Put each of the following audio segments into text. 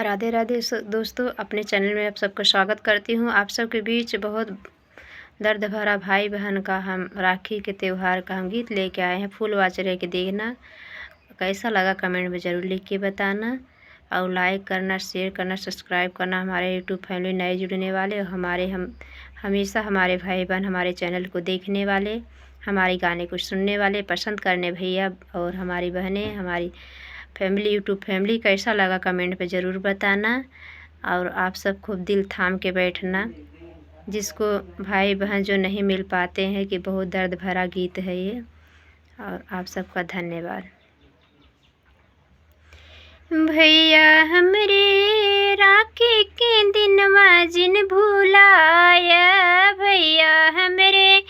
राधे राधे दोस्तों, अपने चैनल में आप सबका स्वागत करती हूँ। आप सबके बीच बहुत दर्द भरा भाई बहन का हम राखी के त्यौहार का हम गीत लेके आए हैं। फूल वाचरे के देखना कैसा लगा कमेंट में ज़रूर लिख के बताना, और लाइक करना, शेयर करना, सब्सक्राइब करना। हमारे यूट्यूब फैमिली नए जुड़ने वाले और हमेशा हमारे भाई बहन हमारे चैनल को देखने वाले, हमारे गाने को सुनने वाले, पसंद करने भैया और हमारी बहनें, हमारी फैमिली, यूट्यूब फैमिली कैसा लगा कमेंट पे ज़रूर बताना। और आप सब खूब दिल थाम के बैठना, जिसको भाई बहन जो नहीं मिल पाते हैं, कि बहुत दर्द भरा गीत है ये। और आप सबका धन्यवाद। भैया हमरे राखी के दिनवा जिन भूलाया, भैया हमरे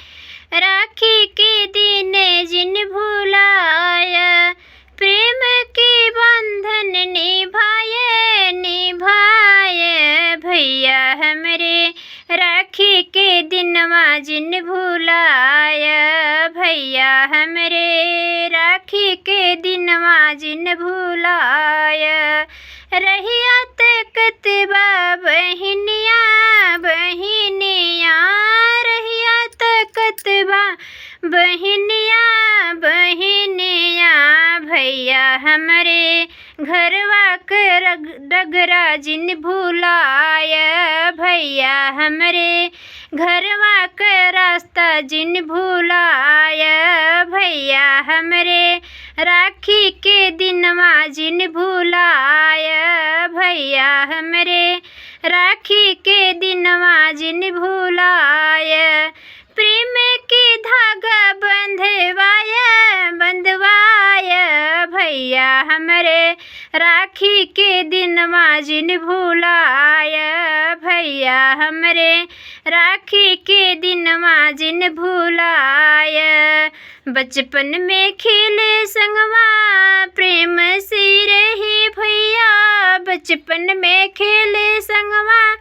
राखी के दिन जिन भूलाया, प्रेम के बंधन निभाए निभाए, भैया हमरे राखी के दिनवा जिन भूलाया, भैया हमरे राखी के दिनवा जिन भूलाया, रहिया तकत बा बहिनिया बहिनिया, रहिया तकत बा बहिनिया बहिनिया, भैया हमरे घरवा के डगरा जिन भूलाया, भैया हमरे घरवा के रास्ता जिन भूलाया, भैया हमरे राखी के दिनवा जिन भूलाया, भैया हमरे राखी के दिनवा जिन भूलाया, प्रेम के धागा बंधवाया बंधवाया, भैया हमरे राखी के दिनवा जिन भूलाया, भैया हमरे राखी के दिनवा जिन भूलाया, बचपन में खेले संगवा प्रेम से रहे भैया, बचपन में खेले संगवा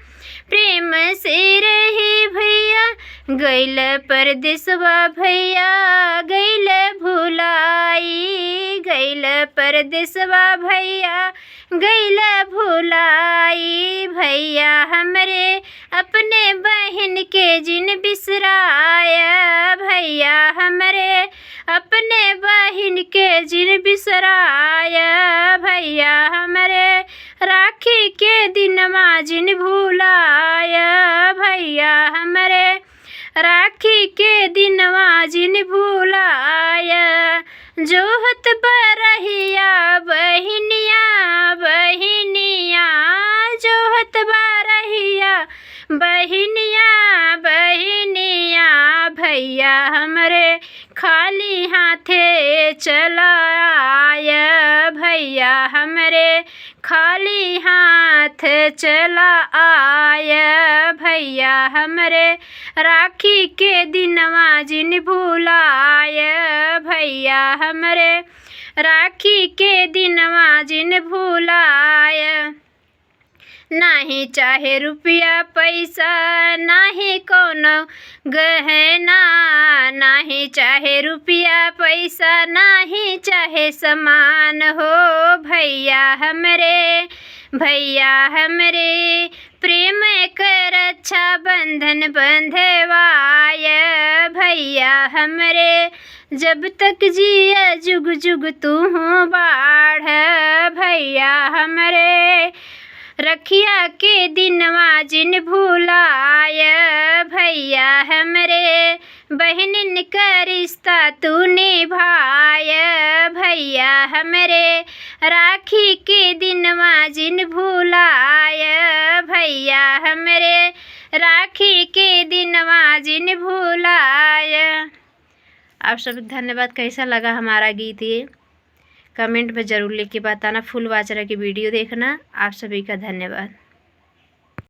प्रेम से रहे भैया, गैल परदेसवा भैया गैल भुलाई, गैल परदेसवा भैया गैल भुलाई, भैया हमरे अपने बहन के जिन बिसराया, भैया हमरे अपने बहन के जिन बिसराया, भैया हमरे राखी के दिनवा जिन भूलाया, भैया हमरे राखी के दिनवा जिन भूलाया, जोहत बरहिया बहिनिया बहिनिया, जोहत बरहिया बहिनिया बहिनिया, भैया हमरे खाली हाथे चला आया, भैया हमरे खाली हाथ चला आया, भैया हमरे राखी के दिनवा जिन भूलाया, भैया हमरे राखी के दिनवा जिन भूलाया, नाही चाहे रुपया पैसा नाही कोनो गहना, नाही चाहे रुपया पैसा नाही चाहे समान हो, भैया हमरे प्रेम कर अच्छा बंधन बंधवाया, भैया हमरे जब तक जिया जुग जुग तू बाढ़, भैया हमरे रखिया के दिनवा जिन भूलाया, भैया हमरे बहनिन का रिश्ता तू निभाया, भैया हमरे राखी के दिनवा जिन भूलाया, भैया हमरे राखी के दिनवा जिन भूलाया। आप सब धन्यवाद। कैसा लगा हमारा गीत ये कमेंट में ज़रूर लिख के बताना। फुल वाचरा की वीडियो देखना। आप सभी का धन्यवाद।